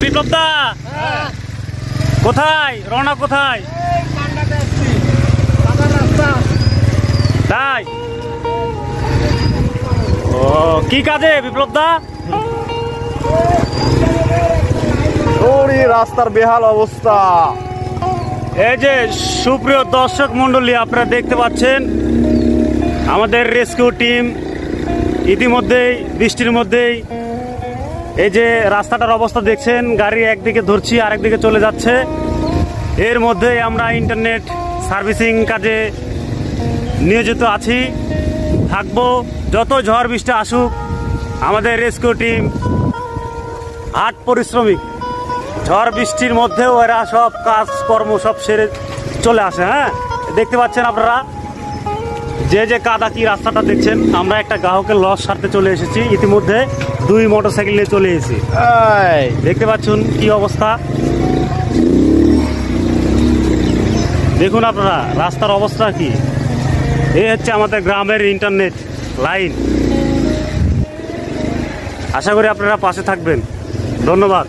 বিপ্লব দা কোথায় রওনা কোথায় তাই ও কি কাজে বিপ্লব দা রাস্তার বেহাল অবস্থা। এই যে সুপ্রিয় দর্শক মন্ডলী আপনারা দেখতে পাচ্ছেন আমাদের রেস্কিউ টিম ইতিমধ্যেই বৃষ্টির মধ্যেই এই যে রাস্তাটার অবস্থা দেখছেন, গাড়ি একদিকে ধরছি আরেকদিকে চলে যাচ্ছে। এর মধ্যেই আমরা ইন্টারনেট সার্ভিসিং কাজে নিয়োজিত আছি, থাকবো যত ঝড় বৃষ্টি আসুক। আমাদের রেস্কিউ টিম হাট পরিশ্রমিক, ঝড় বৃষ্টির মধ্যেও এরা সব কাজকর্ম সব সেরে চলে আসে। হ্যাঁ, দেখতে পাচ্ছেন আপনারা যে কাদা কি রাস্তাটা দেখছেন। আমরা একটা গ্রাহকের লস সারতে চলে এসেছি, ইতিমধ্যে 2 মোটরসাইকেল নিয়ে চলে এসেছি। দেখতে পাচ্ছেন কি অবস্থা, দেখুন আপনারা রাস্তার অবস্থা কি। এই হচ্ছে আমাদের গ্রামের ইন্টারনেট লাইন। আশা করি আপনারা পাশে থাকবেন। ধন্যবাদ।